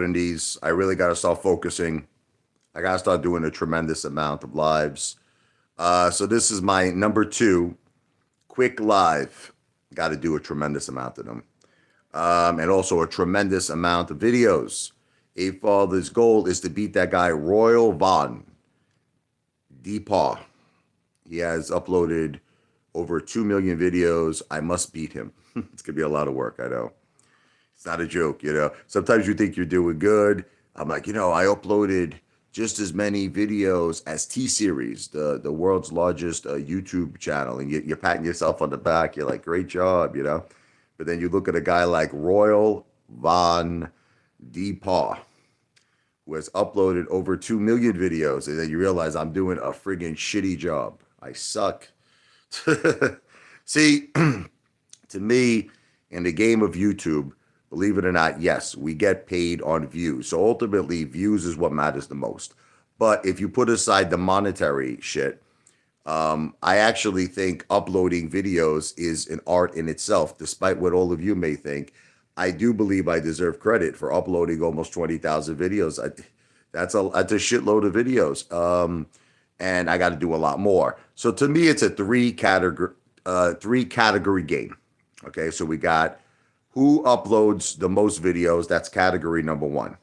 in these. I really got to start focusing. I got to start doing a tremendous amount of lives. So this is my number two, quick live. Got to do a tremendous amount of them. And also a tremendous amount of videos. Apefather's goal is to beat that guy, Roel Van De Paar. He has uploaded over 2 million videos. I must beat him. It's going to be a lot of work, I know. It's not a joke, you know. Sometimes you think you're doing good. I'm like, I uploaded just as many videos as T-Series, the world's largest YouTube channel. And you're patting yourself on the back. You're like, great job, But then you look at a guy like Roel Van De Paar, who has uploaded over 2 million videos. And then you realize I'm doing a friggin' shitty job. I suck. See, to me, in the game of YouTube, believe it or not, yes, we get paid on views. So ultimately, views is what matters the most. But if you put aside the monetary shit, I actually think uploading videos is an art in itself, despite what all of you may think. I do believe I deserve credit for uploading almost 20,000 videos. That's a shitload of videos. And I got to do a lot more. So to me, it's a three category game. Okay, so we got who uploads the most videos. That's category number one.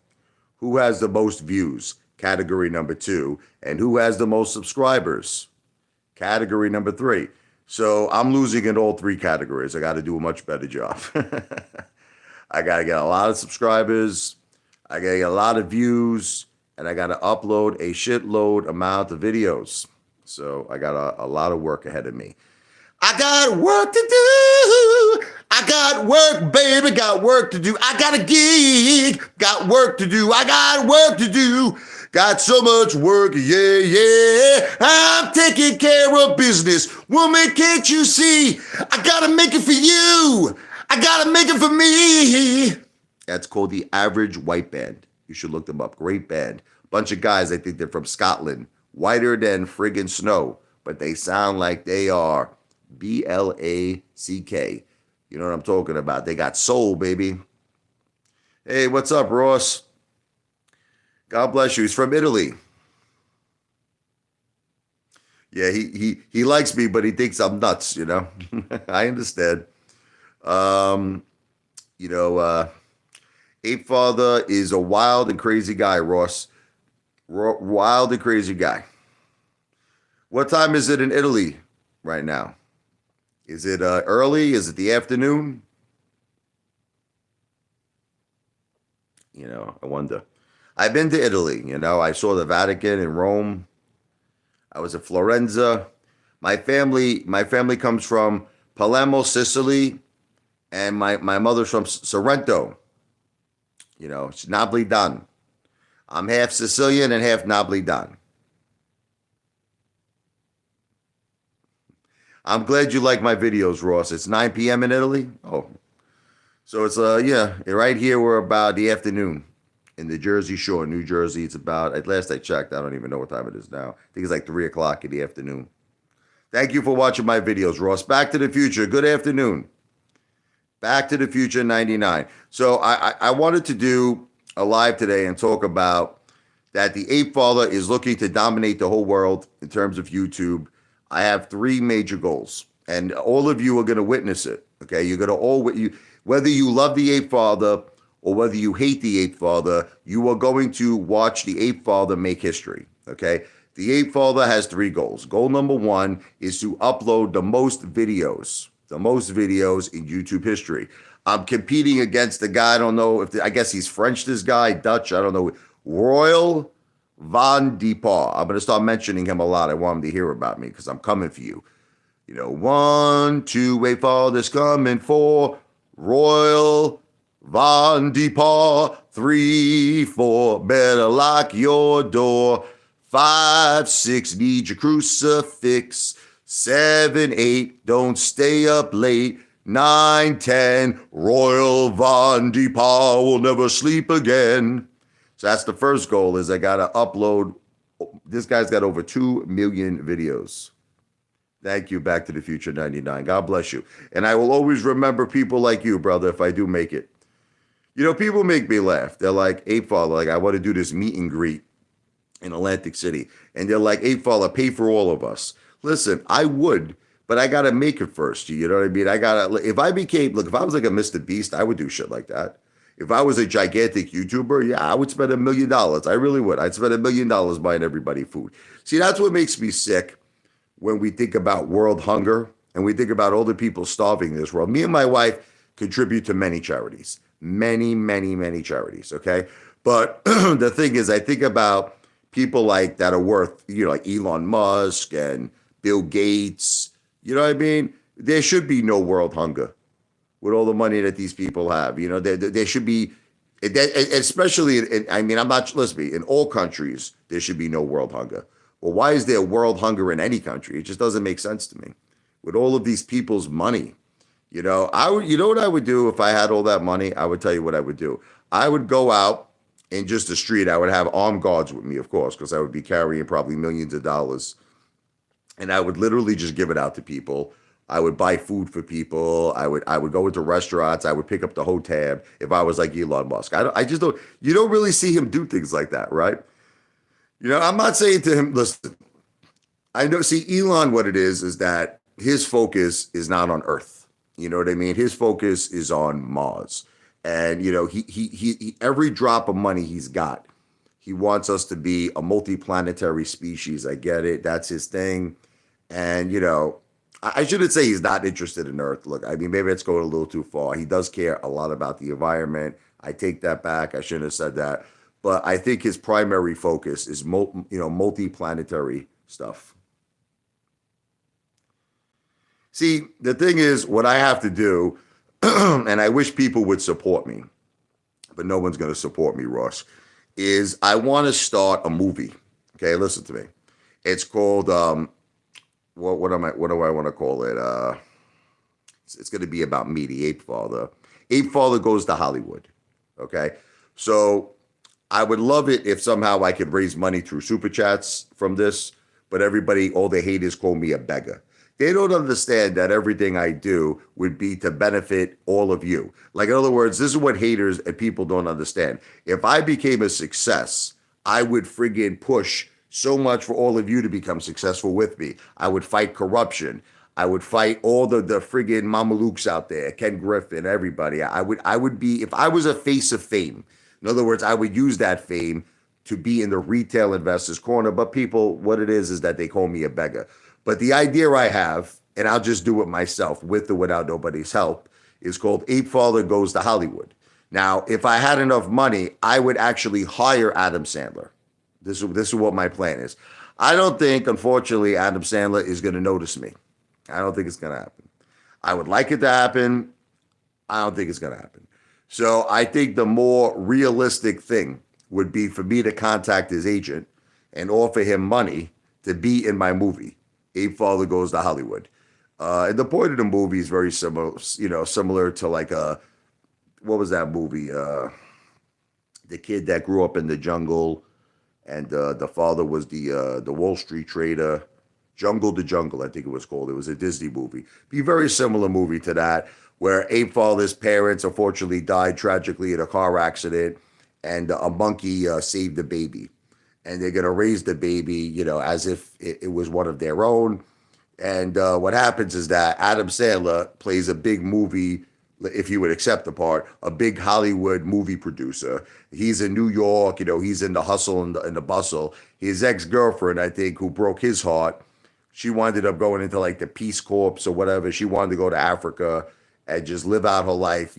Who has the most views? Category number two. And who has the most subscribers? Category number three. So I'm losing in all three categories. I got to do a much better job. I got to get a lot of subscribers. I got to get a lot of views. And I got to upload a shitload amount of videos. So I got a lot of work ahead of me. I got work to do. I got work, baby, got work to do. I got a gig, got work to do. I got work to do. Got so much work, yeah, yeah. I'm taking care of business. Woman, can't you see? I gotta make it for you. I gotta make it for me. That's called the Average White Band. You should look them up. Great band. Bunch of guys, I think they're from Scotland. Whiter than friggin' snow, but they sound like they are Black. You know what I'm talking about. They got soul, baby. Hey, what's up, Ross? God bless you. He's from Italy. Yeah, he likes me, but he thinks I'm nuts, I understand. Apefather is a wild and crazy guy, Ross. Wild and crazy guy. What time is it in Italy right now? Is it early? Is it the afternoon? I wonder. I've been to Italy, I saw the Vatican in Rome. I was at Florenza. My family comes from Palermo, Sicily, and my mother's from Sorrento. It's Napolitan. I'm half Sicilian and half Napolitan. I'm glad you like my videos, Ross. It's 9 p.m. in Italy. Oh, so it's right here we're about the afternoon in the Jersey Shore, New Jersey. It's about, at last I checked, I don't even know what time it is now. I think it's like 3 o'clock in the afternoon. Thank you for watching my videos, Ross. Back to the Future. Good afternoon. Back to the Future 99. So I wanted to do a live today and talk about that the Apefather is looking to dominate the whole world in terms of YouTube. I have 3 major goals, and all of you are going to witness it. Okay, you're going to whether you love the Apefather or whether you hate the Apefather, you are going to watch the Apefather make history. Okay, the Apefather has 3 goals. Goal number 1 is to upload the most videos in YouTube history. I'm competing against the guy. I don't know I guess he's French. This guy, Dutch. I don't know. Roel Van De Paar. I'm going to start mentioning him a lot. I want him to hear about me because I'm coming for you. 1, 2, Apefather's coming for Roel Van De Paar. 3, 4, better lock your door. 5, 6, need your crucifix. 7, 8, don't stay up late. 9, 10, Roel Van De Paar will never sleep again. So that's the first goal, is I got to upload. This guy's got over 2 million videos. Thank you, Back to the Future 99. God bless you. And I will always remember people like you, brother, if I do make it. People make me laugh. They're like, Apefather, like, I want to do this meet and greet in Atlantic City. And they're like, Apefather, pay for all of us. Listen, I would, but I got to make it first. You know what I mean? If I became, look, if I was like a Mr. Beast, I would do shit like that. If I was a gigantic YouTuber, yeah, I would spend $1 million. I really would. I'd spend $1 million buying everybody food. See, that's what makes me sick when we think about world hunger and we think about all the people starving in this world. Me and my wife contribute to many charities, many, many, many charities. Okay. But the thing is, I think about people like that are worth, like Elon Musk and Bill Gates. You know what I mean? There should be no world hunger with all the money that these people have. There should be, especially, I mean, I'm not, let's be, in all countries, there should be no world hunger. Well, why is there world hunger in any country? It just doesn't make sense to me. With all of these people's money, you know what I would do if I had all that money? I would tell you what I would do. I would go out in just the street. I would have armed guards with me, of course, because I would be carrying probably millions of dollars. And I would literally just give it out to people. I would buy food for people. I would go into restaurants. I would pick up the whole tab if I was like Elon Musk. I just don't. You don't really see him do things like that, right? I'm not saying to him, listen. I know. See, Elon, what it is that his focus is not on Earth. You know what I mean? His focus is on Mars, and he every drop of money he's got, he wants us to be a multi-planetary species. I get it. That's his thing, and I shouldn't say he's not interested in Earth. Look, I mean, maybe it's going a little too far. He does care a lot about the environment. I take that back. I shouldn't have said that. But I think his primary focus is, multi-planetary stuff. See, the thing is, what I have to do, and I wish people would support me, but no one's going to support me, Ross, is I want to start a movie. Okay, listen to me. It's called what do I want to call it? It's going to be about me, the Apefather. Apefather goes to Hollywood. Okay, so I would love it if somehow I could raise money through super chats from this, but all the haters call me a beggar. They don't understand that everything I do would be to benefit all of you. Like, in other words, this is what haters and people don't understand. If I became a success, I would friggin' push so much for all of you to become successful with me. I would fight corruption. I would fight all the friggin' mamalukes out there, Ken Griffin, everybody. I would be, if I was a face of fame, in other words, I would use that fame to be in the retail investors' corner. But people, what it is that they call me a beggar. But the idea I have, and I'll just do it myself with or without nobody's help, is called Apefather Goes to Hollywood. Now, if I had enough money, I would actually hire Adam Sandler. This is what my plan is. I don't think, unfortunately, Adam Sandler is going to notice me. I don't think it's going to happen. I would like it to happen. I don't think it's going to happen. So I think the more realistic thing would be for me to contact his agent and offer him money to be in my movie, Apefather Goes to Hollywood. And the point of the movie is very similar, similar to like what was that movie? The kid that grew up in the jungle, and the father was the Wall Street trader. Jungle to Jungle, I think it was called. It was a Disney movie. Be a very similar movie to that, where Apefather's parents unfortunately died tragically in a car accident, and a monkey saved the baby. And they're going to raise the baby, as if it was one of their own. And what happens is that Adam Sandler plays a big movie, if he would accept the part, a big Hollywood movie producer. He's in New York, he's in the hustle and the bustle. His ex-girlfriend, I think, who broke his heart, she wound up going into like the Peace Corps or whatever. She wanted to go to Africa and just live out her life,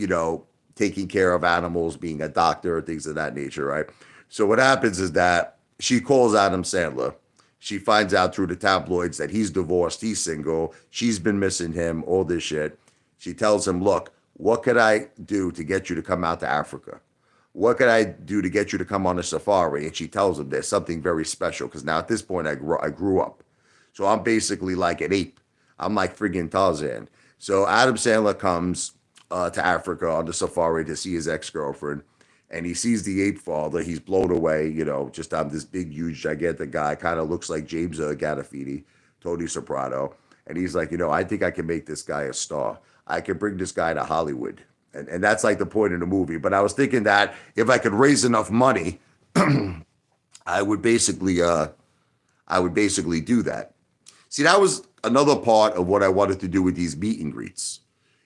taking care of animals, being a doctor, things of that nature, right? So what happens is that she calls Adam Sandler. She finds out through the tabloids that he's divorced, he's single, she's been missing him, all this shit. She tells him, look, what could I do to get you to come out to Africa? What could I do to get you to come on a safari? And she tells him there's something very special, because now at this point I grew up. So I'm basically like an ape. I'm like friggin' Tarzan. So Adam Sandler comes to Africa on the safari to see his ex-girlfriend. And he sees the Apefather. He's blown away, just on this big, huge, gigantic guy. Kind of looks like James Gandolfini, Tony Soprano. And he's like, I think I can make this guy a star. I can bring this guy to Hollywood. And that's like the point of the movie. But I was thinking that if I could raise enough money, I would basically do that. See, that was another part of what I wanted to do with these meet and greets,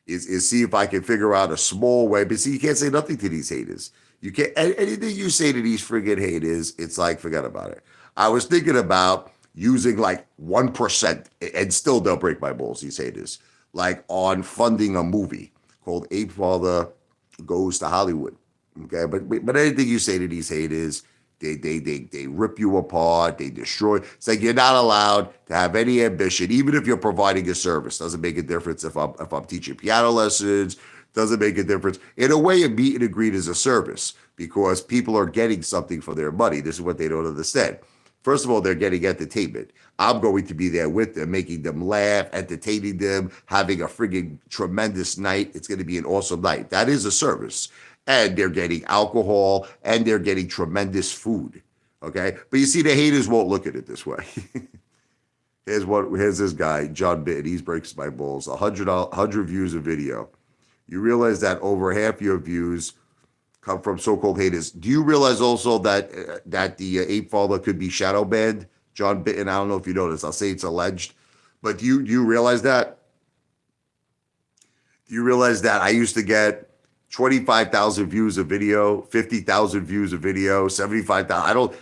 is see if I can figure out a small way. But see, you can't say nothing to these haters. You can't, anything you say to these friggin' haters, it's like, forget about it. I was thinking about using like 1%, and still they'll break my balls, these haters, like on funding a movie called Apefather Goes to Hollywood. Okay, but anything you say to these haters, they rip you apart, they destroy. It's like you're not allowed to have any ambition, even if you're providing a service. Doesn't make a difference if I'm teaching piano lessons. Doesn't make a difference. In a way, a meet and greet is a service because people are getting something for their money. This is what they don't understand. First of all, they're getting entertainment. I'm going to be there with them, making them laugh, entertaining them, having a friggin' tremendous night. It's going to be an awesome night. That is a service. And they're getting alcohol and they're getting tremendous food. Okay. But you see, the haters won't look at it this way. Here's this guy, John Bitten. He breaks my balls. 100 views a video. You realize that over half your views come from so-called haters. Do you realize also that the Apefather could be shadow banned? John Bitten, I don't know if you know this. I'll say it's alleged. But do you realize that? Do you realize that I used to get 25,000 views a video, 50,000 views a video, 75,000? I don't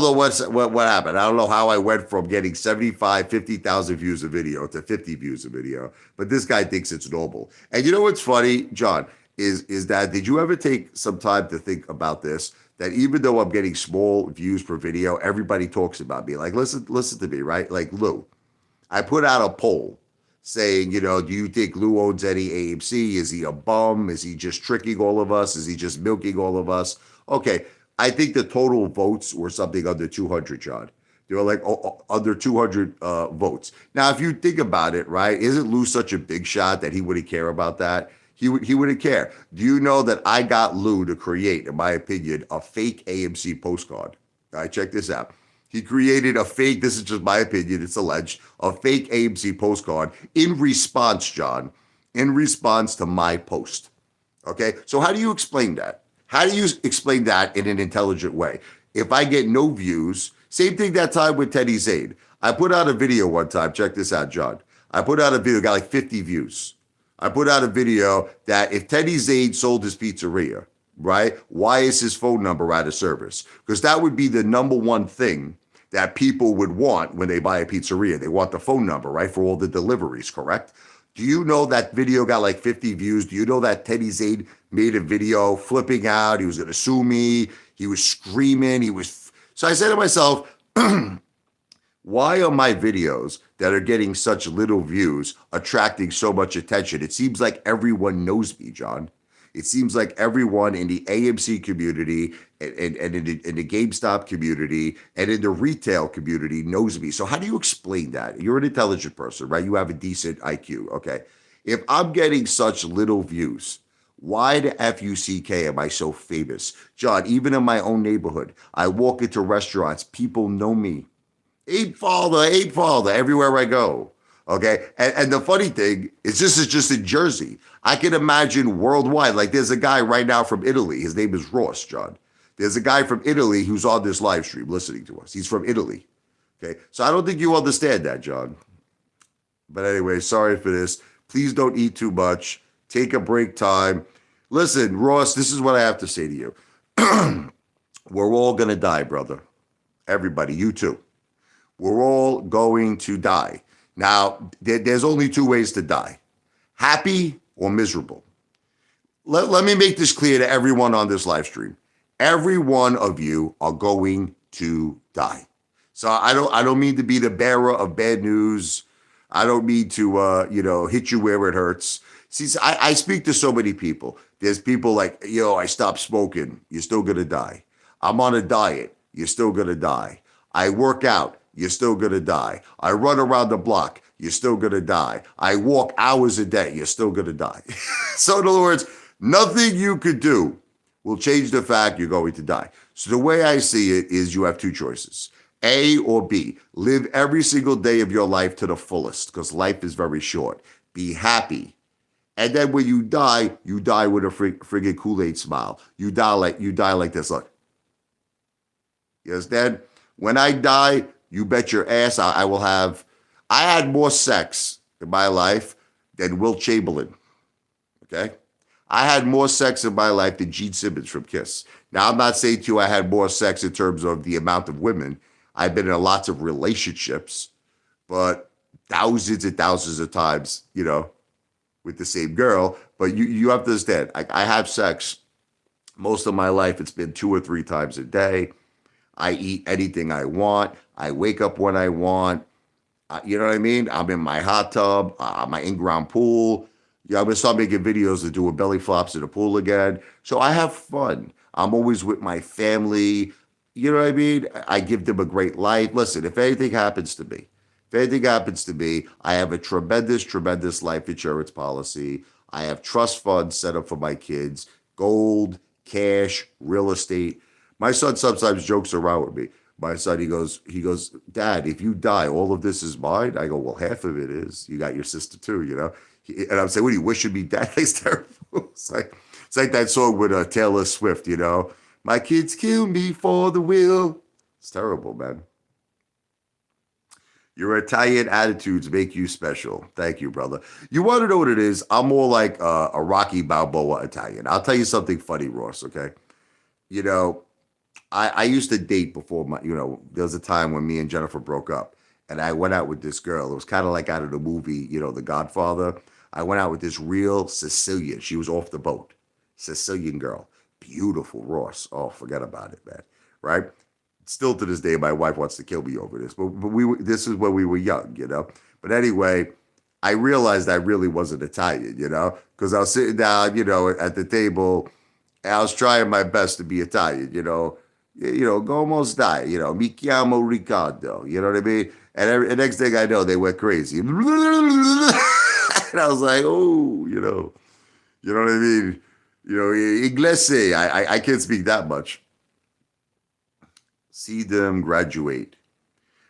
know what happened. I don't know how I went from getting 75, 50,000 views a video to 50 views a video. But this guy thinks it's normal. And you know what's funny, John, is that did you ever take some time to think about this? That even though I'm getting small views per video, everybody talks about me. Like, listen to me, right? Like Lou, I put out a poll saying, do you think Lou owns any AMC? Is he a bum? Is he just tricking all of us? Is he just milking all of us? Okay, I think the total votes were something under 200, John. They were like under 200 votes. Now, if you think about it, right, isn't Lou such a big shot that he wouldn't care about that? He wouldn't care. Do you know that I got Lou to create, in my opinion, a fake AMC postcard? All right, check this out. He created a fake, this is just my opinion, it's alleged, a fake AMC postcard in response, John, to my post. Okay, so how do you explain that? How do you explain that in an intelligent way? If I get no views, same thing that time with Teddy Zaid. I put out a video one time, check this out, John. I put out a video, got like 50 views. I put out a video that if Teddy Zaid sold his pizzeria, right? Why is his phone number out of service? Because that would be the number one thing that people would want when they buy a pizzeria. They want the phone number, right? For all the deliveries, correct? Do you know that video got like 50 views? Do you know that Teddy Zaid made a video flipping out? He was going to sue me. He was screaming. So I said to myself, why are my videos that are getting such little views attracting so much attention? It seems like everyone knows me, John. It seems like everyone in the AMC community and in the GameStop community and in the retail community knows me. So how do you explain that? You're an intelligent person, right? You have a decent IQ, okay? If I'm getting such little views, why the F-U-C-K am I so famous? John, even in my own neighborhood, I walk into restaurants, people know me. Apefather, everywhere I go. Okay. And the funny thing is this is just in Jersey. I can imagine worldwide, like there's a guy right now from Italy. His name is Ross, John. There's a guy from Italy who's on this live stream listening to us. He's from Italy. Okay. So I don't think you understand that, John. But anyway, sorry for this. Please don't eat too much. Take a break time. Listen, Ross, this is what I have to say to you. We're all going to die, brother. Everybody, you too. We're all going to die. Now, there's only two ways to die, happy or miserable. Let me make this clear to everyone on this live stream. Every one of you are going to die. So I don't mean to be the bearer of bad news. I don't mean to, hit you where it hurts. See, I speak to so many people. There's people like, I stopped smoking. You're still going to die. I'm on a diet. You're still going to die. I work out. You're still going to die. I run around the block. You're still going to die. I walk hours a day. You're still going to die. So in other words, nothing you could do will change the fact you're going to die. So the way I see it is you have two choices, A or B. Live every single day of your life to the fullest because life is very short. Be happy And then when you die with a friggin' Kool-Aid smile. You die like this. Look. You understand? When I die, you bet your ass I will have. I had more sex in my life than Wilt Chamberlain. Okay? I had more sex in my life than Gene Simmons from Kiss. Now, I'm not saying to you I had more sex in terms of the amount of women. I've been in lots of relationships, but thousands and thousands of times, with the same girl. But you have to understand, I have sex most of my life. It's been 2 or 3 times a day. I eat anything I want. I wake up when I want. You know what I mean? I'm in my hot tub, my in-ground pool. I'm going to start making videos of doing belly flops in the pool again. So I have fun. I'm always with my family. You know what I mean? I give them a great life. Listen, if anything happens to me, I have a tremendous, tremendous life insurance policy. I have trust funds set up for my kids, gold, cash, real estate. My son sometimes jokes around with me. My son, he goes, Dad, if you die, all of this is mine? I go, well, half of it is. You got your sister too, And I'm saying, what are you wishing me dead? It's terrible. It's like that song with Taylor Swift, My kids kill me for the will. It's terrible, man. Your Italian attitudes make you special. Thank you, brother. You want to know what it is? I'm more like a Rocky Balboa Italian. I'll tell you something funny, Ross, okay? I used to date before there was a time when me and Jennifer broke up and I went out with this girl. It was kind of like out of the movie, The Godfather. I went out with this real Sicilian. She was off the boat. Sicilian girl. Beautiful, Ross. Oh, forget about it, man. Right? Still to this day, my wife wants to kill me over this. But this is when we were young, But anyway, I realized I really wasn't Italian, because I was sitting down, at the table. And I was trying my best to be Italian, como stai? Mi chiamo Riccardo. You know what I mean? And the next thing I know, they went crazy. And I was like, oh, you know what I mean? Inglese. I can't speak that much. See them graduate.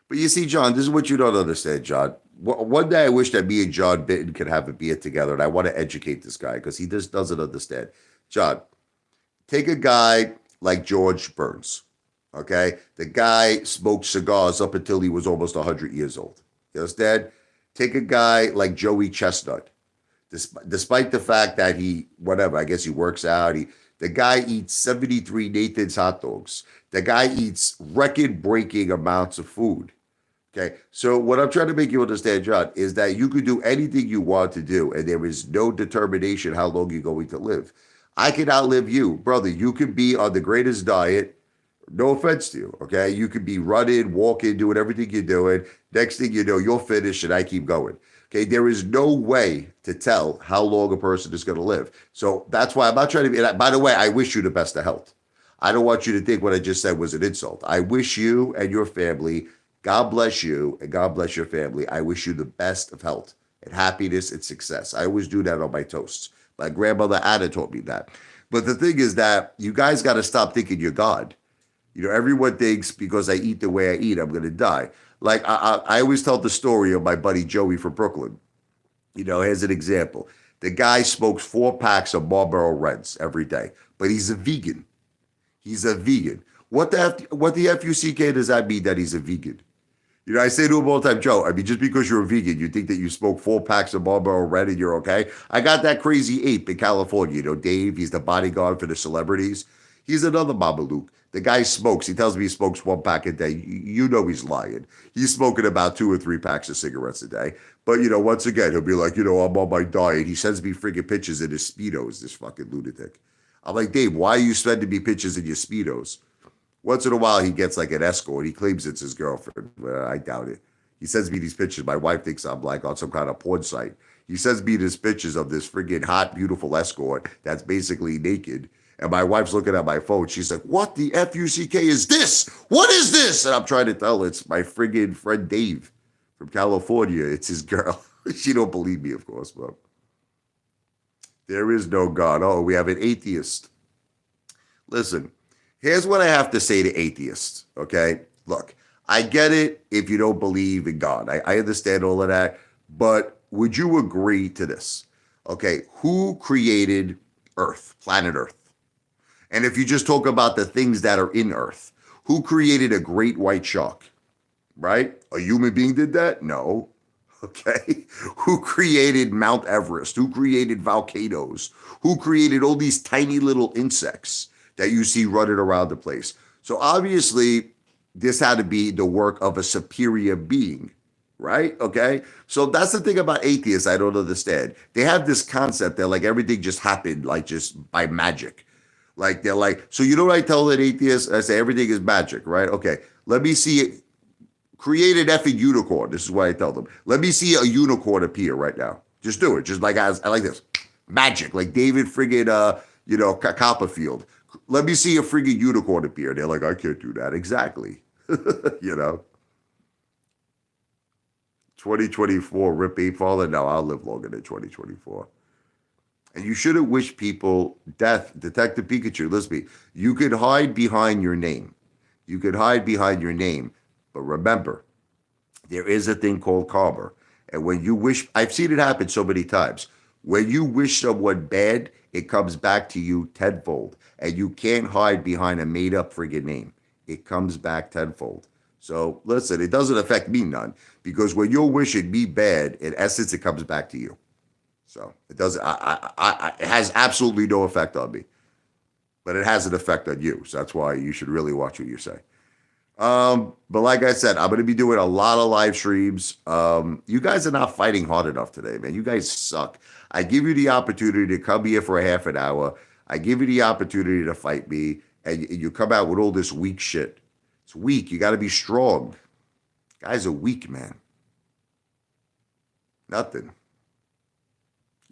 But you see, John, this is what you don't understand, John. One day I wish that me and John Bitton could have a beer together, and I want to educate this guy because he just doesn't understand. John, take a guy like George Burns, okay? The guy smoked cigars up until he was almost 100 years old. You understand? Take a guy like Joey Chestnut. Despite the fact that I guess he works out, the guy eats 73 Nathan's hot dogs. The guy eats record-breaking amounts of food, okay? So what I'm trying to make you understand, John, is that you could do anything you want to do, and there is no determination how long you're going to live. I can outlive you. Brother, you could be on the greatest diet. No offense to you, okay? You could be running, walking, doing everything you're doing. Next thing you know, you'll finish and I keep going. Okay, there is no way to tell how long a person is going to live. So that's why I'm not trying to be, by the way, I wish you the best of health. I don't want you to think what I just said was an insult. I wish you and your family, God bless you and God bless your family. I wish you the best of health and happiness and success. I always do that on my toasts. My grandmother Anna taught me that. But the thing is that you guys got to stop thinking you're God. Everyone thinks because I eat the way I eat, I'm going to die. Like I always tell the story of my buddy Joey from Brooklyn. Here's an example. The guy smokes 4 packs of Marlboro Reds every day, but he's a vegan. He's a vegan. What the F-U-C-K does that mean that he's a vegan? I say to him all the time, Joe, just because you're a vegan, you think that you smoke 4 packs of Marlboro Red and you're okay? I got that crazy ape in California. Dave, he's the bodyguard for the celebrities. He's another Babaluke. The guy smokes. He tells me he smokes 1 pack a day. He's lying. He's smoking about 2 or 3 packs of cigarettes a day. But, once again, he'll be like, I'm on my diet. He sends me freaking pictures in his Speedos, this fucking lunatic. I'm like, Dave, why are you sending me pictures in your Speedos? Once in a while, he gets like an escort. He claims it's his girlfriend. I doubt it. He sends me these pictures. My wife thinks I'm like on some kind of porn site. He sends me these pictures of this friggin' hot, beautiful escort that's basically naked. And my wife's looking at my phone. She's like, what the F-U-C-K is this? What is this? And I'm trying to tell her it's my friggin' friend Dave from California. It's his girl. She don't believe me, of course, but there is no God. Oh, we have an atheist. Listen, here's what I have to say to atheists, okay? Look, I get it if you don't believe in God. I understand all of that. But would you agree to this? Okay, who created Earth, planet Earth? And if you just talk about the things that are in Earth, who created a great white shark? Right? A human being did that? No. Okay. Who created Mount Everest? Who created volcanoes? Who created all these tiny little insects that you see running around the place? So obviously, this had to be the work of a superior being, right? Okay. So that's the thing about atheists I don't understand. They have this concept that like everything just happened like just by magic. Like they're like, so you know what I tell an atheist? I say everything is magic, right? Okay. Let me see it. Create an effing unicorn. This is what I tell them. Let me see a unicorn appear right now. Just do it. Just like I like this. Magic. Like David friggin' Copperfield. Let me see a friggin' unicorn appear. They're like, I can't do that. Exactly. you know. 2024, rip Apefather. No, I'll live longer than 2024. And you shouldn't wish people death. Detective Pikachu, listen to me. You could hide behind your name. You could hide behind your name. But remember, there is a thing called karma. And when you wish, I've seen it happen so many times. When you wish someone bad, it comes back to you tenfold. And you can't hide behind a made up friggin' name. It comes back tenfold. So listen, it doesn't affect me none because when you're wishing me bad, in essence, it comes back to you. So it doesn't, it has absolutely no effect on me, but it has an effect on you. So that's why you should really watch what you say. But like I said, I'm going to be doing a lot of live streams. You guys are not fighting hard enough today, man. You guys suck. I give you the opportunity to come here for a half an hour. I give you the opportunity to fight me, and you come out with all this weak shit. It's weak. You got to be strong. Guys are weak, man. Nothing.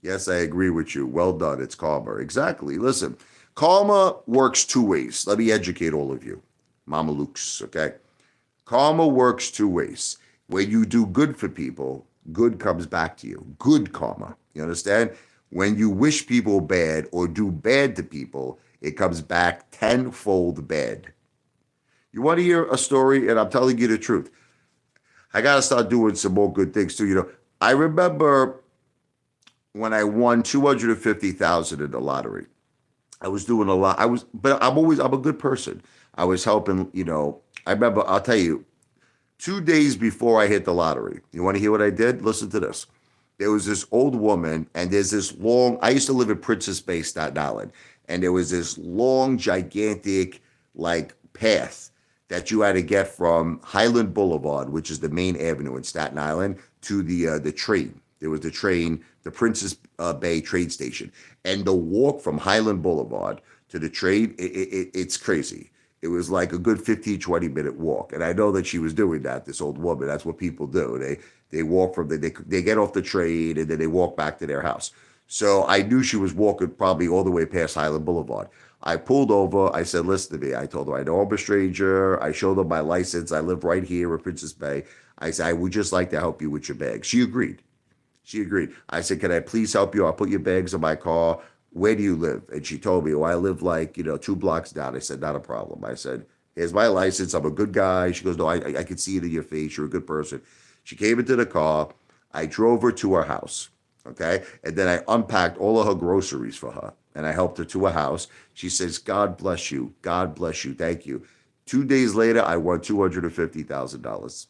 Yes, I agree with you. Well done. It's karma. Exactly. Listen, karma works two ways. Let me educate all of you. Mama Luke's, okay? Karma works two ways. When you do good for people, good comes back to you. Good karma. You understand? When you wish people bad or do bad to people, it comes back tenfold bad. You want to hear a story? And I'm telling you the truth. I got to start doing some more good things too. I remember when I won 250,000 in the lottery. I was doing a lot. But I'm a good person. I was helping, I remember, I'll tell you, 2 days before I hit the lottery, you want to hear what I did? Listen to this. There was this old woman, and there's this long, I used to live in Princess Bay, Staten Island, and there was this long, gigantic, like, path that you had to get from Highland Boulevard, which is the main avenue in Staten Island, to the train. There was the train, the Princess Bay train station. And the walk from Highland Boulevard to the train, it's crazy. It was like a good 15, 20-minute walk. And I know that she was doing that, this old woman. That's what people do. They walk they get off the train and then they walk back to their house. So I knew she was walking probably all the way past Highland Boulevard. I pulled over. I said, listen to me. I told her I know I'm a stranger. I showed her my license. I live right here in Princess Bay. I said, I would just like to help you with your bag. She agreed. She agreed. I said, can I please help you? I'll put your bags in my car. Where do you live? And she told me, oh, I live like, 2 blocks down. I said, not a problem. I said, here's my license. I'm a good guy. She goes, no, I can see it in your face. You're a good person. She came into the car. I drove her to her house. Okay. And then I unpacked all of her groceries for her and I helped her to her house. She says, God bless you. God bless you. Thank you. 2 days later, I won $250,000.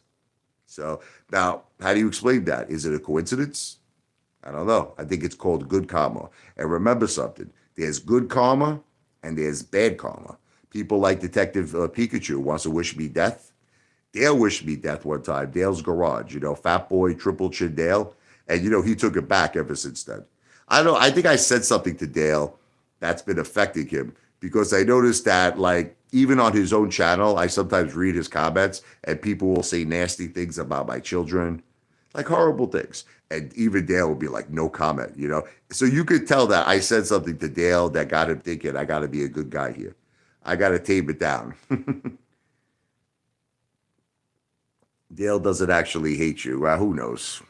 So now, how do you explain that? Is it a coincidence? I don't know. I think it's called good karma. And remember something, there's good karma and there's bad karma. People like Detective Pikachu wants to wish me death. Dale wished me death one time. Dale's garage, Fat Boy, Triple Chin Dale. And, he took it back ever since then. I don't know. I think I said something to Dale that's been affecting him because I noticed that, like, even on his own channel, I sometimes read his comments and people will say nasty things about my children, like horrible things. And even Dale will be like, no comment. So you could tell that I said something to Dale that got him thinking, I got to be a good guy here. I got to tame it down. Dale doesn't actually hate you. Well, who knows?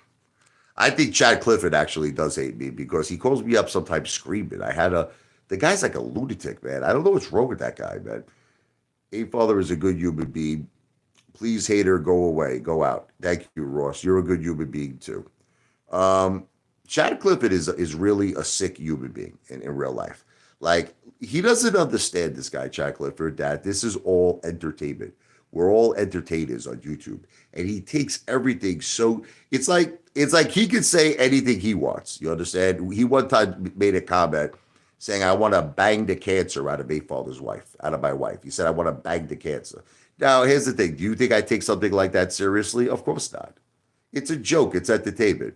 I think Chad Clifford actually does hate me because he calls me up sometimes screaming. The guy's like a lunatic, man. I don't know what's wrong with that guy, man. Apefather is a good human being. Please, hater, go away. Go out. Thank you, Ross. You're a good human being, too. Um, Chad Clifford is really a sick human being in real life. Like he doesn't understand this guy, Chad Clifford, that this is all entertainment. We're all entertainers on YouTube. And he takes everything so it's like he could say anything he wants. You understand? He one time made a comment saying, I want to bang the cancer out of Apefather's wife, out of my wife. He said, I want to bang the cancer. Now, here's the thing. Do you think I take something like that seriously? Of course not. It's a joke. It's entertainment.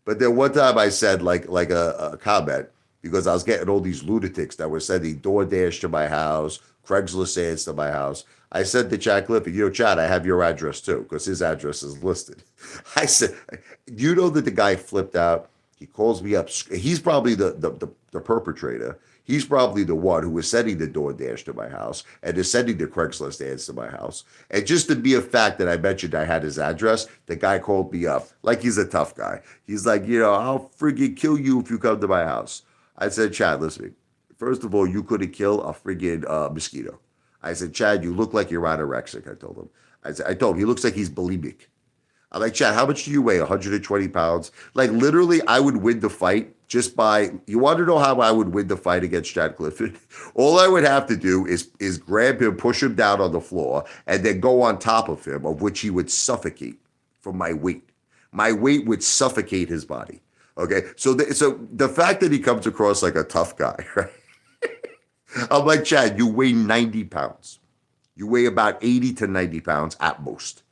But then one time I said like a comment because I was getting all these lunatics that were sending DoorDash to my house, Craigslist ads to my house. I said to Chad Clifford, Chad, I have your address too because his address is listed. I said, you know that the guy flipped out. He calls me up. He's probably the perpetrator. He's probably the one who was sending the DoorDash to my house and is sending the Craigslist ads to my house. And just to be a fact that I mentioned I had his address, the guy called me up like he's a tough guy. He's like, I'll friggin' kill you if you come to my house. I said, Chad, listen, first of all, you couldn't kill a friggin' mosquito. I said, Chad, you look like you're anorexic, I told him. I told him, he looks like he's bulimic. I'm like, Chad, how much do you weigh? 120 pounds? Like, literally, I would win the fight just by, you want to know how I would win the fight against Chad Clifford? All I would have to do is grab him, push him down on the floor, and then go on top of him, of which he would suffocate from my weight. My weight would suffocate his body. Okay? So the fact that he comes across like a tough guy, right? I'm like, Chad, you weigh 90 pounds. You weigh about 80 to 90 pounds at most.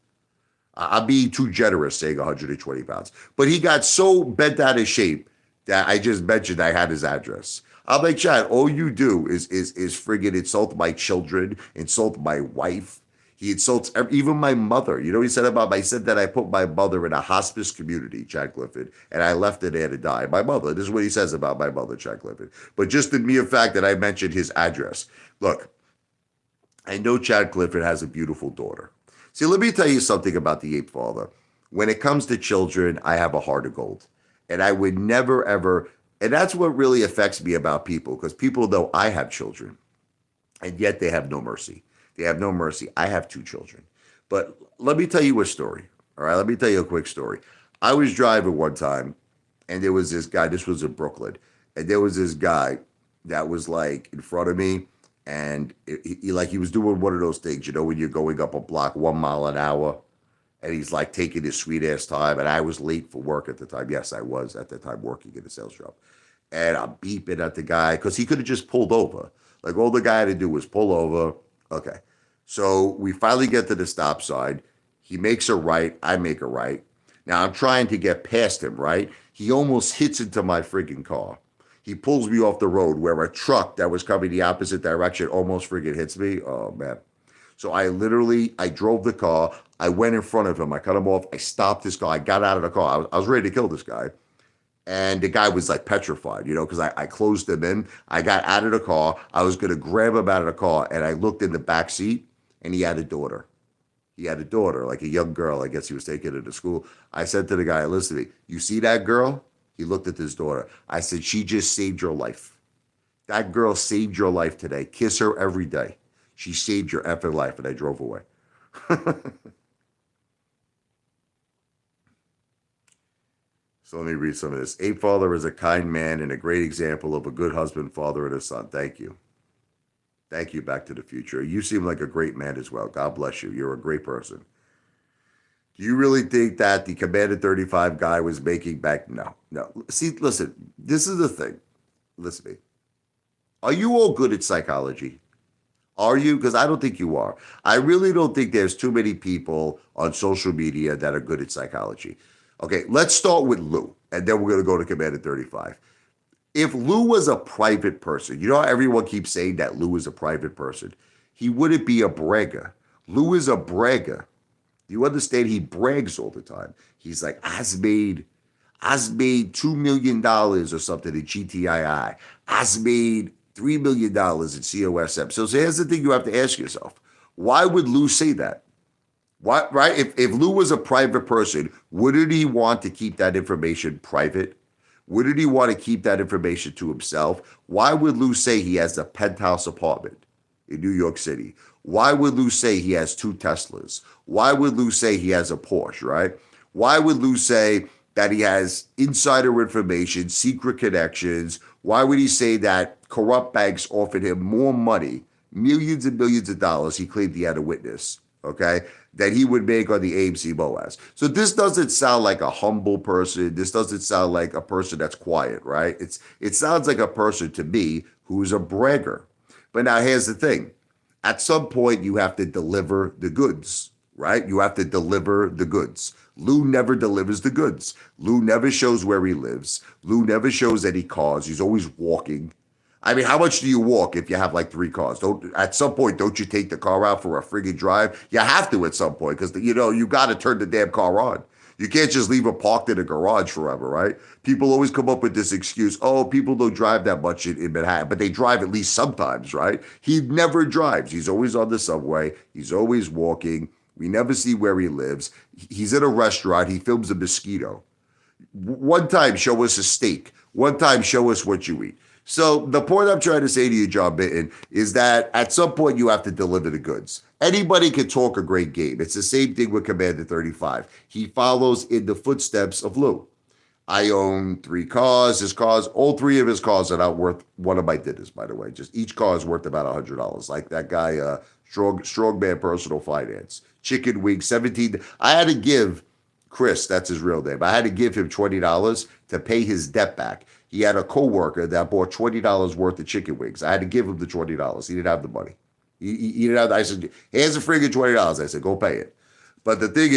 I'm being too generous saying 120 pounds. But he got so bent out of shape that I just mentioned I had his address. I'm like, Chad, all you do is friggin' insult my children, insult my wife. He insults even my mother. You know what he said about he said that I put my mother in a hospice community, Chad Clifford, and I left her there to die. My mother. This is what he says about my mother, Chad Clifford. But just the mere fact that I mentioned his address. Look, I know Chad Clifford has a beautiful daughter. See, let me tell you something about the Apefather. When it comes to children, I have a heart of gold. And I would never, ever, and that's what really affects me about people, because people know I have children, and yet they have no mercy. They have no mercy. I have 2 children. But let me tell you a story. All right, let me tell you a quick story. I was driving one time, and there was this guy, this was in Brooklyn, and there was this guy that was like in front of me, and he was doing one of those things, when you're going up a block 1 mile an hour, and he's like taking his sweet ass time. And I was late for work at the time. Yes, I was at the time working in a sales job. And I'm beeping at the guy because he could have just pulled over. Like all the guy had to do was pull over. Okay. So we finally get to the stop sign. He makes a right. I make a right. Now I'm trying to get past him, right? He almost hits into my friggin' car. He pulls me off the road where a truck that was coming the opposite direction almost friggin' hits me. Oh, man. So I drove the car. I went in front of him. I cut him off. I stopped his car. I got out of the car. I was ready to kill this guy. And the guy was like petrified, because I closed him in. I got out of the car. I was going to grab him out of the car. And I looked in the back seat, and he had a daughter. He had a daughter, like a young girl. I guess he was taking her to school. I said to the guy, listen to me. You see that girl? He looked at his daughter. I said, she just saved your life. That girl saved your life today. Kiss her every day. She saved your effing life. And I drove away. So let me read some of this. Apefather is a kind man and a great example of a good husband, father, and a son. Thank you. Thank you, Back to the Future. You seem like a great man as well. God bless you. You're a great person. Do you really think that the Commander 35 guy was making back? No. See, listen, this is the thing. Listen to me. Are you all good at psychology? Are you? Because I don't think you are. I really don't think there's too many people on social media that are good at psychology. Okay, let's start with Lou, and then we're going to go to Commander 35. If Lou was a private person, how everyone keeps saying that Lou is a private person? He wouldn't be a bragger. Lou is a bragger. Do you understand? He brags all the time. He's like, I've made $2 million or something in GTII. I've made $3 million in COSM. So here's the thing you have to ask yourself. Why would Lou say that? Why, right? If Lou was a private person, wouldn't he want to keep that information private? Wouldn't he want to keep that information to himself? Why would Lou say he has a penthouse apartment in New York City? Why would Lou say he has 2 Teslas? Why would Lou say he has a Porsche, right? Why would Lou say that he has insider information, secret connections? Why would he say that corrupt banks offered him more money, millions and millions of dollars? He claimed he had a witness, okay, that he would make on the AMC MOAS. So this doesn't sound like a humble person. This doesn't sound like a person that's quiet, right? It sounds like a person to me who's a bragger. But now here's the thing. At some point, you have to deliver the goods, right? You have to deliver the goods. Lou never delivers the goods. Lou never shows where he lives. Lou never shows any cars. He's always walking. I mean, how much do you walk if you have like 3 cars? At some point, don't you take the car out for a friggin' drive? You have to at some point because, you got to turn the damn car on. You can't just leave it parked in a garage forever, right? People always come up with this excuse, oh, people don't drive that much in Manhattan, but they drive at least sometimes, right? He never drives. He's always on the subway. He's always walking. We never see where he lives. He's in a restaurant. He films a mosquito. One time, show us a steak. One time, show us what you eat. So the point I'm trying to say to you, John Bitton, is that at some point you have to deliver the goods. Anybody can talk a great game. It's the same thing with Commander 35. He follows in the footsteps of Lou. I own 3 cars. His cars, all 3 of his cars are not worth one of my dinners, by the way. Just each car is worth about $100. Like that guy, Strongman Personal Finance. Chicken wings, 17. I had to give Chris, that's his real name. I had to give him $20 to pay his debt back. He had a coworker that bought $20 worth of chicken wings. I had to give him the $20. He didn't have the money. He didn't have. I said, here's a friggin' $20. I said, go pay it. But the thing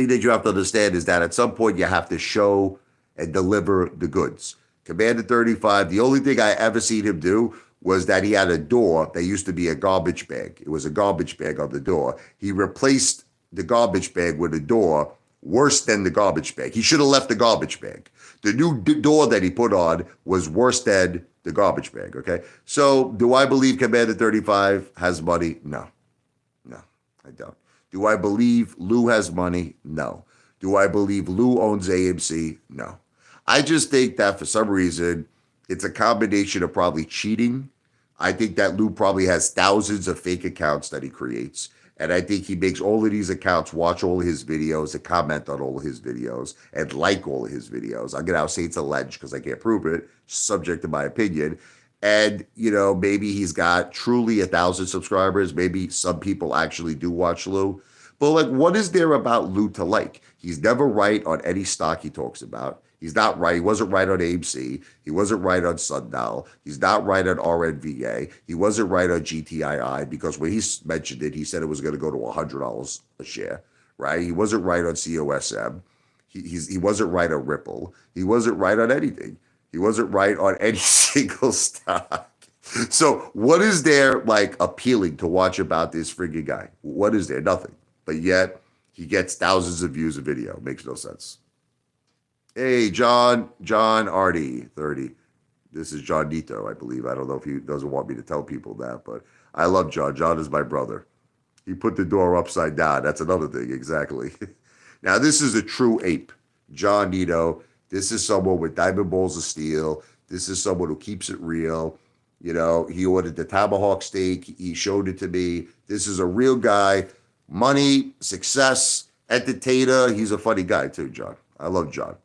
that you have to understand is that at some point you have to show and deliver the goods. Commander 35, the only thing I ever seen him do was that he had a door that used to be a garbage bag. It was a garbage bag on the door. He replaced the garbage bag with a door worse than the garbage bag. He should have left the garbage bag. The new door that he put on was worse than the garbage bag, okay? So do I believe Commander 35 has money? No, I don't. Do I believe Lou has money? No. Do I believe Lou owns AMC? No. I just think that for some reason, it's a combination of probably cheating. I think that Lou probably has thousands of fake accounts that he creates. And I think he makes all of these accounts watch all of his videos and comment on all of his videos and like all of his videos. I'm going to say it's alleged because I can't prove it, subject to my opinion. And, maybe he's got truly 1,000 subscribers. Maybe some people actually do watch Lou. But what is there about Lou to like? He's never right on any stock he talks about. He's not right. He wasn't right on AMC. He wasn't right on Sundial. He's not right on RNVA. He wasn't right on GTII because when he mentioned it, he said it was going to go to $100 a share, right? He wasn't right on COSM. He wasn't right on Ripple. He wasn't right on anything. He wasn't right on any single stock. So what is there appealing to watch about this friggin' guy? What is there? Nothing. But yet he gets thousands of views a video. Makes no sense. Hey, John Artie, 30. This is John Nito, I believe. I don't know if he doesn't want me to tell people that, but I love John. John is my brother. He put the door upside down. That's another thing, exactly. Now, this is a true ape. John Nito. This is someone with diamond balls of steel. This is someone who keeps it real. He ordered the tomahawk steak. He showed it to me. This is a real guy. Money, success, entertainer. He's a funny guy too, John. I love John.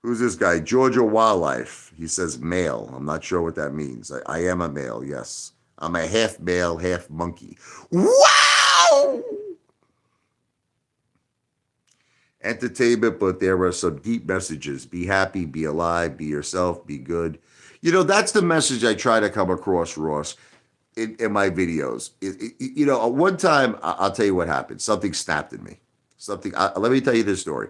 Who's this guy? Georgia Wildlife. He says male. I'm not sure what that means. I am a male, yes. I'm a half male, half monkey. Wow! Entertainment, but there are some deep messages. Be happy, be alive, be yourself, be good. That's the message I try to come across, Ross, in my videos. One time, I'll tell you what happened. Something snapped in me. Let me tell you this story.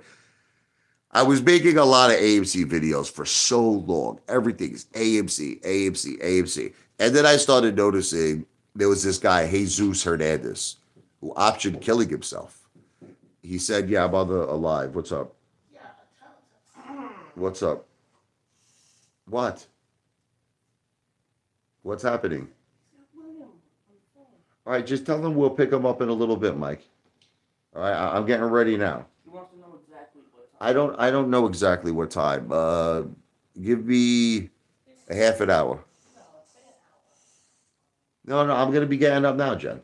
I was making a lot of AMC videos for so long. Everything's AMC. And then I started noticing there was this guy, Jesus Hernandez, who optioned killing himself. He said, yeah, I'm alive. What's up? What's up? What? What's happening? All right, just tell him we'll pick him up in a little bit, Mike. All right, I'm getting ready now. I don't know exactly what time. Give me a half an hour. No, I'm gonna be getting up now, Jen.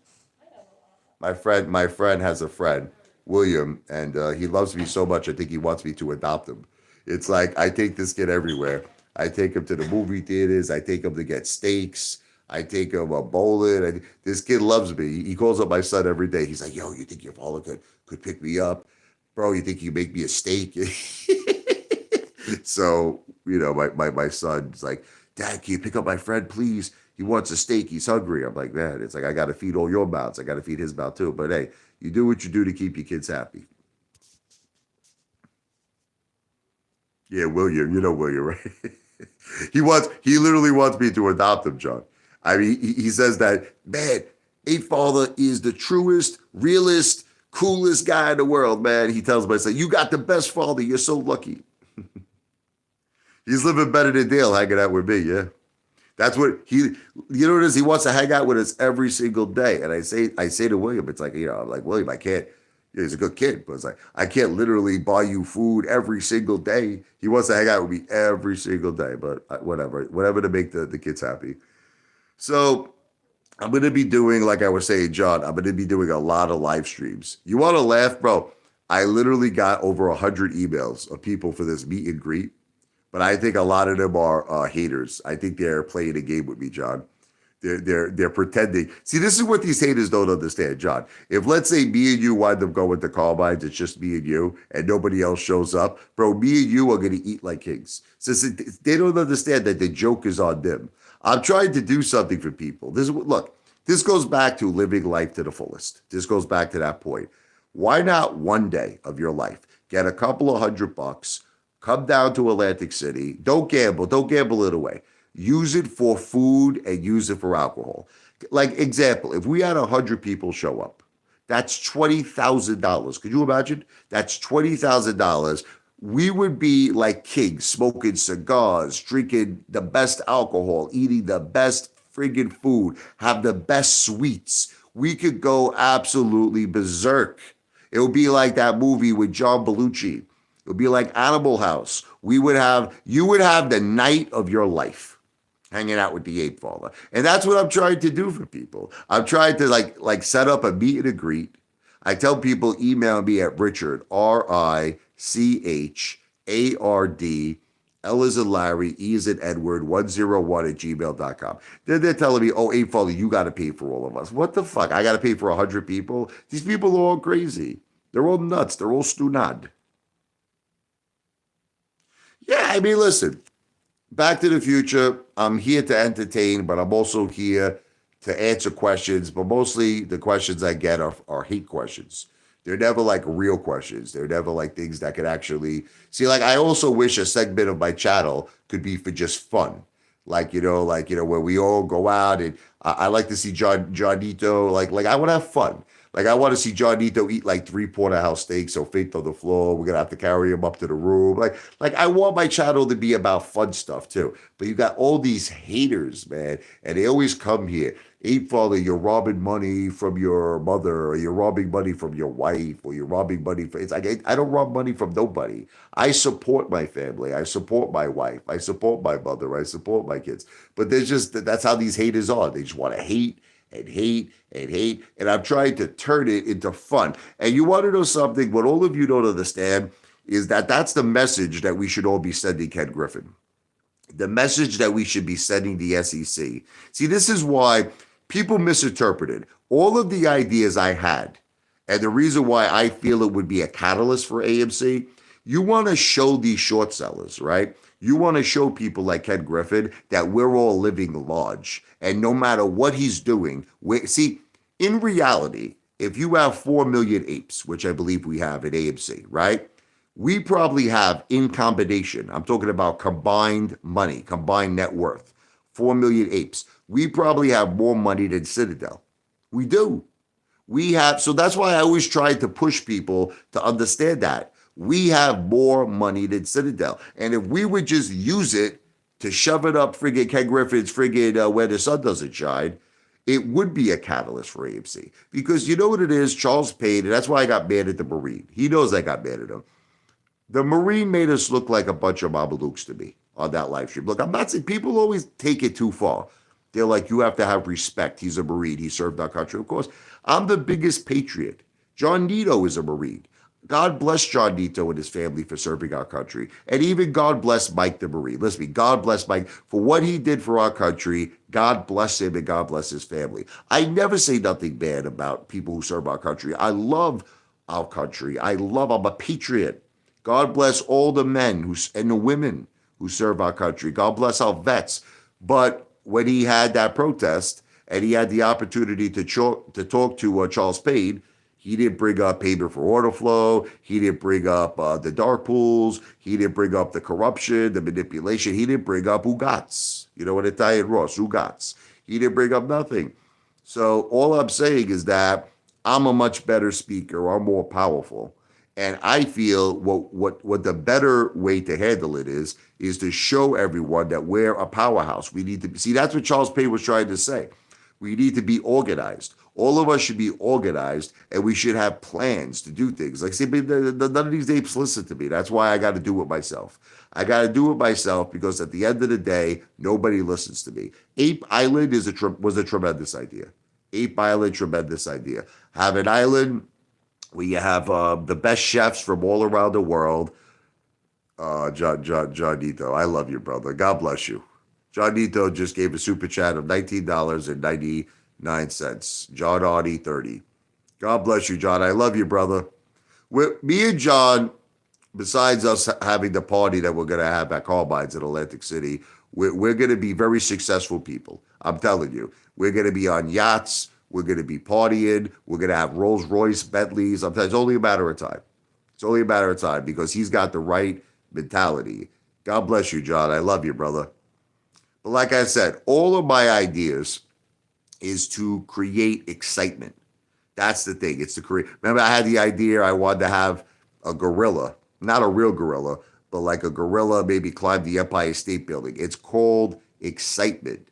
My friend has a friend. William, and he loves me so much. I think he wants me to adopt him. It's like I take this kid everywhere. I take him to the movie theaters. I take him to get steaks. I take him bowling. This kid loves me. He calls up my son every day. He's like, "Yo, you think your father could pick me up, bro? You think you make me a steak?" So my son's like, "Dad, can you pick up my friend, please? He wants a steak. He's hungry." I'm like, "Man, it's like I got to feed all your mouths. I got to feed his mouth too." But hey, you do what you do to keep your kids happy. Yeah, William, you know William, right? He literally wants me to adopt him, John. I mean, he says that, man, Apefather is the truest, realest, coolest guy in the world, man. He tells me, I say, "You got the best father. You're so lucky." He's living better than Dale hanging out with me, yeah. That's what you know what it is? He wants to hang out with us every single day. And I say to William, it's like, I'm like, "William, I can't, he's a good kid, but it's like, I can't literally buy you food every single day." He wants to hang out with me every single day, but whatever to make the kids happy. So I'm going to be doing, like I was saying, John, I'm going to be doing a lot of live streams. You want to laugh, bro? I literally got over 100 emails of people for this meet and greet, but I think a lot of them are haters. I think they're playing a game with me, John. They're pretending. See, this is what these haters don't understand, John. If, let's say, me and you wind up going to Columbines, it's just me and you, and nobody else shows up, bro, me and you are going to eat like kings. So they don't understand that the joke is on them. I'm trying to do something for people. Look, this goes back to living life to the fullest. This goes back to that point. Why not one day of your life get a couple of $100, come down to Atlantic City, don't gamble, it away. Use it for food and use it for alcohol. Like, example, if we had 100 people show up, that's $20,000. Could you imagine? That's $20,000. We would be like kings, smoking cigars, drinking the best alcohol, eating the best friggin' food, have the best sweets. We could go absolutely berserk. It would be like that movie with John Belushi. It would be like Animal House. You would have the night of your life hanging out with the Ape Father. And that's what I'm trying to do for people. I'm trying to like set up a meet and a greet. I tell people, email me at Richard, RICHARD, L is in Larry, E is in Edward, 101 at gmail.com. They're telling me, "Oh, Ape Father, you got to pay for all of us." What the fuck? I got to pay for 100 people? These people are all crazy. They're all nuts. They're all stunad. Yeah, I mean, listen, Back to the Future, I'm here to entertain, but I'm also here to answer questions. But mostly the questions I get are hate questions. They're never like real questions. They're never like things that could actually see. Like, I also wish a segment of my channel could be for just fun. Where we all go out and I like to see Johnito. Like I want to have fun. Like, I want to see Johnito eat like 3 porterhouse steaks or faint on the floor. We're gonna have to carry him up to the room. Like I want my channel to be about fun stuff too. But you got all these haters, man, and they always come here. Ape Father, you're robbing money from your mother, or you're robbing money from your wife, or you're robbing money from. It's like I don't rob money from nobody. I support my family. I support my wife. I support my mother. I support my kids. But that's how these haters are. They just want to hate and hate and hate. And I'm trying to turn it into fun. And you want to know something? What all of you don't understand is that that's the message that we should all be sending Ken Griffin. The message that we should be sending the SEC. See, this is why people misinterpreted all of the ideas I had. And the reason why I feel it would be a catalyst for AMC, you want to show these short sellers, right? You want to show people like Ken Griffin that we're all living large. And no matter what he's doing, see, in reality, if you have 4 million apes, which I believe we have at AMC, right? We probably have, in combination, I'm talking about combined money, combined net worth, 4 million apes. We probably have more money than Citadel. We do. So that's why I always try to push people to understand that. We have more money than Citadel. And if we would just use it to shove it up friggin' Ken Griffin's friggin' where the sun doesn't shine, it would be a catalyst for AMC. Because you know what it is? Charles Payne, and that's why I got mad at the Marine. He knows I got mad at him. The Marine made us look like a bunch of Mamalukes to me on that live stream. Look, I'm not saying, people always take it too far. They're like, you have to have respect. He's a Marine. He served our country. Of course, I'm the biggest patriot John Nito is a Marine. God bless John Nito and his family for serving our country. And even God bless Mike the Marine. Listen to me, God bless Mike for what he did for our country. God bless him and God bless his family. I never say nothing bad about people who serve our country. I love our country. I'm a patriot. God bless all the men and the women who serve our country. God bless our vets. But when he had that protest and he had the opportunity to talk to Charles Payne, he didn't bring up payment for order flow. He didn't bring up the dark pools. He didn't bring up the corruption, the manipulation. He didn't bring up Ugats. You know what Italian Ross, Ugats. He didn't bring up nothing. So all I'm saying is that I'm a much better speaker. I'm more powerful. And I feel what the better way to handle it is to show everyone that we're a powerhouse. We need to see, that's what Charles Payne was trying to say. We need to be organized. All of us should be organized, and we should have plans to do things. Like, see, none of these apes listen to me. That's why I got to do it myself. I got to do it myself because at the end of the day, nobody listens to me. Ape Island was a tremendous idea. Ape Island, tremendous idea. Have an island where you have the best chefs from all around the world. John Nito, I love you, brother. God bless you. John Nito just gave a super chat of $19.99. John Audie 30. God bless you, John. I love you, brother. Me and John, besides us having the party that we're going to have at Carbine's in Atlantic City, we're going to be very successful people. I'm telling you. We're going to be on yachts. We're going to be partying. We're going to have Rolls Royce, Bentleys. I'm telling you, it's only a matter of time. It's only a matter of time because he's got the right mentality. God bless you, John. I love you, brother. But like I said, all of my ideas is to create excitement. That's the thing. It's to create. Remember, I had the idea I wanted to have a gorilla, not a real gorilla, but like a gorilla maybe climb the Empire State Building. It's called excitement.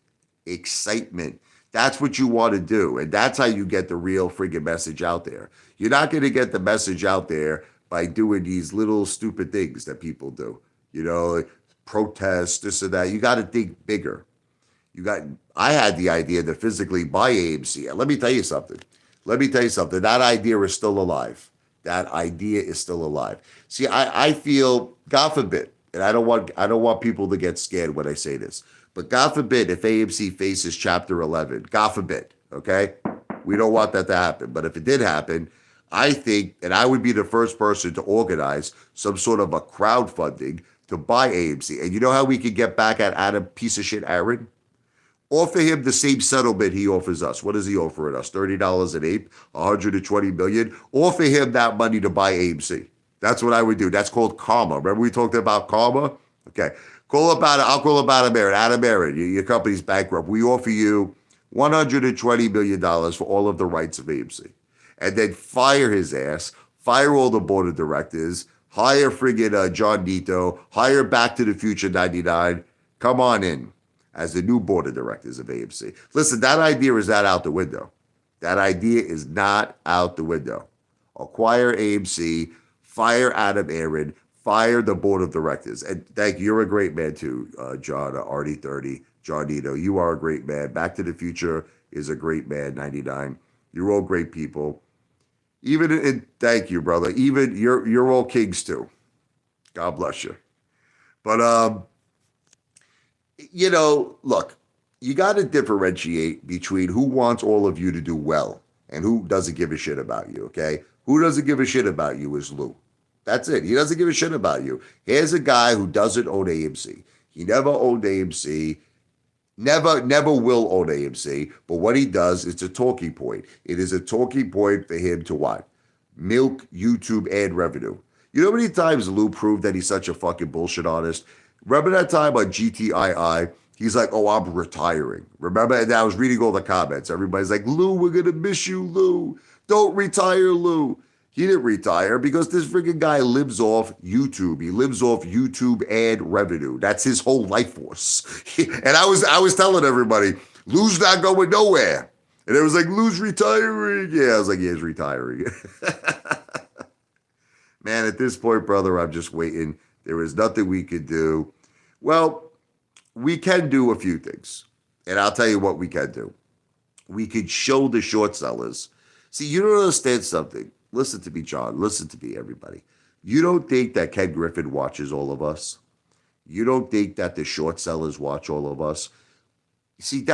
Excitement. That's what you want to do. And that's how you get the real friggin' message out there. You're not going to get the message out there by doing these little stupid things that people do. You know, protests, this and that. You got to think bigger. I had the idea to physically buy AMC. And let me tell you something. That idea is still alive. That idea is still alive. See, I feel, God forbid, and I don't want people to get scared when I say this, but God forbid if AMC faces Chapter 11, God forbid, okay? We don't want that to happen. But if it did happen, I think, and I would be the first person to organize some sort of a crowdfunding to buy AMC. And you know how we could get back at Adam piece of shit Aaron? Offer him the same settlement he offers us. What is he offering us? $30 an ape, $120 million. Offer him that money to buy AMC. That's what I would do. That's called karma. Remember we talked about karma? Okay. I'll call up Adam Aaron. Adam Aaron, your company's bankrupt. We offer you $120 million for all of the rights of AMC. And then fire his ass, fire all the board of directors, hire friggin' John Nito, hire Back to the Future 99. Come on in as the new board of directors of AMC. Listen, that idea is not out the window. That idea is not out the window. Acquire AMC, fire Adam Aaron, fire the board of directors. And thank you. You're a great man too, John, RD30, John Nito. You are a great man. Back to the Future is a great man, 99. You're all great people. Thank you, brother. Even you're all kings too. God bless you. But you know, look, you got to differentiate between who wants all of you to do well and who doesn't give a shit about you, okay? Who doesn't give a shit about you is Lou. That's it. He doesn't give a shit about you. Here's a guy who doesn't own AMC. He never owned AMC, never will own AMC, but what he does is a talking point. It is a talking point for him to what? Milk YouTube ad revenue. You know how many times Lou proved that he's such a fucking bullshit artist? Remember that time on GTII? He's like, oh, I'm retiring. Remember? And I was reading all the comments. Everybody's like, Lou, we're going to miss you, Lou. Don't retire, Lou. He didn't retire because this freaking guy lives off YouTube. He lives off YouTube ad revenue. That's his whole life force. And I was telling everybody, Lou's not going nowhere. And it was like, Lou's retiring. Yeah, I was like, yeah, he's retiring. Man, at this point, brother, I'm just waiting. There is nothing we could do. Well, we can do a few things. And I'll tell you what we can do. We could show the short sellers. See, you don't understand something. listen to me, John. Listen to me, everybody. You don't think that Ken Griffin watches all of us? You don't think that the short sellers watch all of us? See,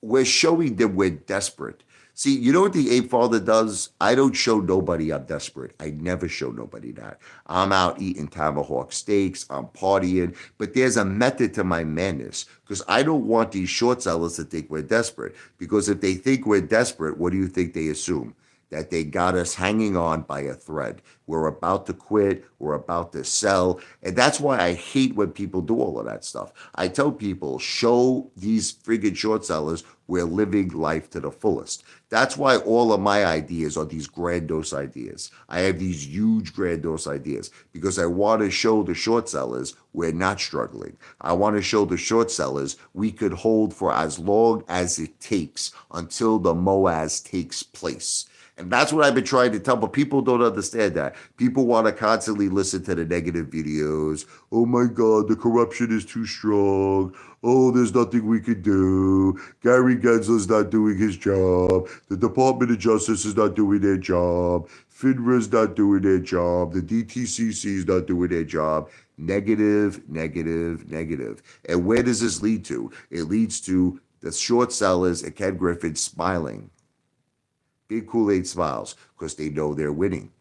we're showing them we're desperate. See, you know what the ape father does? I don't show nobody I'm desperate. I never show nobody that. I'm out eating tomahawk steaks. I'm partying. But there's a method to my madness because I don't want these short sellers to think we're desperate. Because if they think we're desperate, what do you think they assume? That they got us hanging on by a thread. We're about to quit. We're about to sell. And that's why I hate when people do all of that stuff. I tell people, show these friggin' short sellers we're living life to the fullest. That's why all of my ideas are these grandiose ideas. I have these huge grandiose ideas because I want to show the short sellers we're not struggling. I want to show the short sellers we could hold for as long as it takes until the MOAS takes place. And that's what I've been trying to tell, but people don't understand that. People want to constantly listen to the negative videos. Oh my God, the corruption is too strong. Oh, there's nothing we could do. Gary Gensler's not doing his job. The Department of Justice is not doing their job. FINRA's not doing their job. The DTCC is not doing their job. Negative, negative, negative. And where does this lead to? It leads to the short sellers and Ken Griffin smiling. Big Kool-Aid smiles because they know they're winning.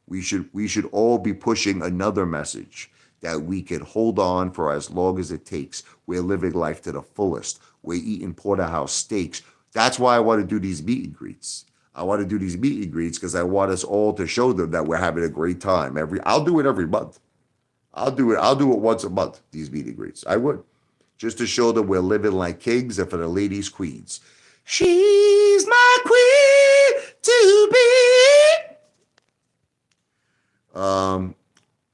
We should all be pushing another message that we can hold on for as long as it takes. We're living life to the fullest. We're eating porterhouse steaks. That's why I want to do these meet and greets. I want to do these meet and greets because I want us all to show them that we're having a great time. I'll do it every month. I'll do it once a month, these meet and greets. I would. Just to show them we're living like kings and for the ladies, queens. She's my queen to be.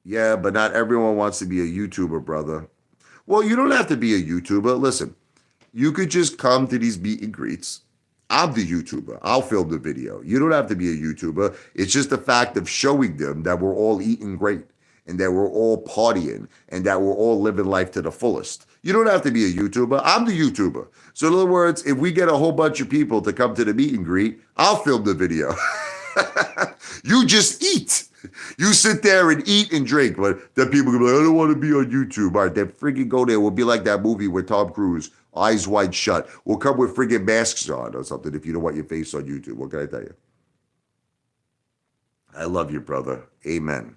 Yeah, but not everyone wants to be a YouTuber, brother. Well, you don't have to be a YouTuber. Listen, you could just come to these meet and greets. I'm the YouTuber. I'll film the video. You don't have to be a YouTuber. It's just the fact of showing them that we're all eating great and that we're all partying and that we're all living life to the fullest. You don't have to be a YouTuber. I'm the YouTuber. So in other words, if we get a whole bunch of people to come to the meet and greet, I'll film the video. You just eat. You sit there and eat and drink. But then people can be like, I don't want to be on YouTube. All right, then freaking go there. We'll be like that movie with Tom Cruise, Eyes Wide Shut. We'll come with friggin' masks on or something if you don't want your face on YouTube. What can I tell you? I love you, brother. Amen.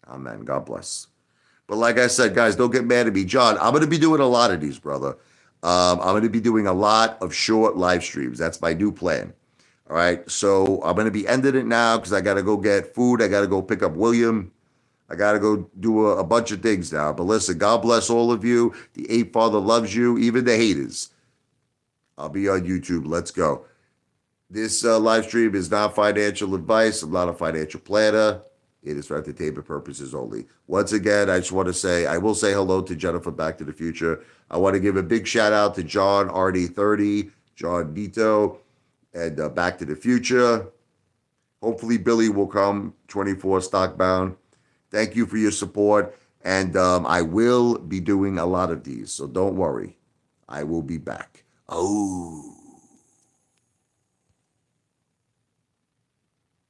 Amen. God bless. But like I said, guys, don't get mad at me. John, I'm going to be doing a lot of these, brother. I'm going to be doing a lot of short live streams. That's my new plan. All right. So I'm going to be ending it now because I got to go get food. I got to go pick up William. I got to go do a bunch of things now. But listen, God bless all of you. The Apefather loves you, even the haters. I'll be on YouTube. Let's go. This live stream is not financial advice. I'm not a financial planner. It is for entertainment purposes only. Once again, I just want to say, I will say hello to Jennifer Back to the Future. I want to give a big shout out to John RD30, John Nito, and Back to the Future. Hopefully Billy will come 24 stockbound. Thank you for your support. And I will be doing a lot of these, so don't worry. I will be back. Oh.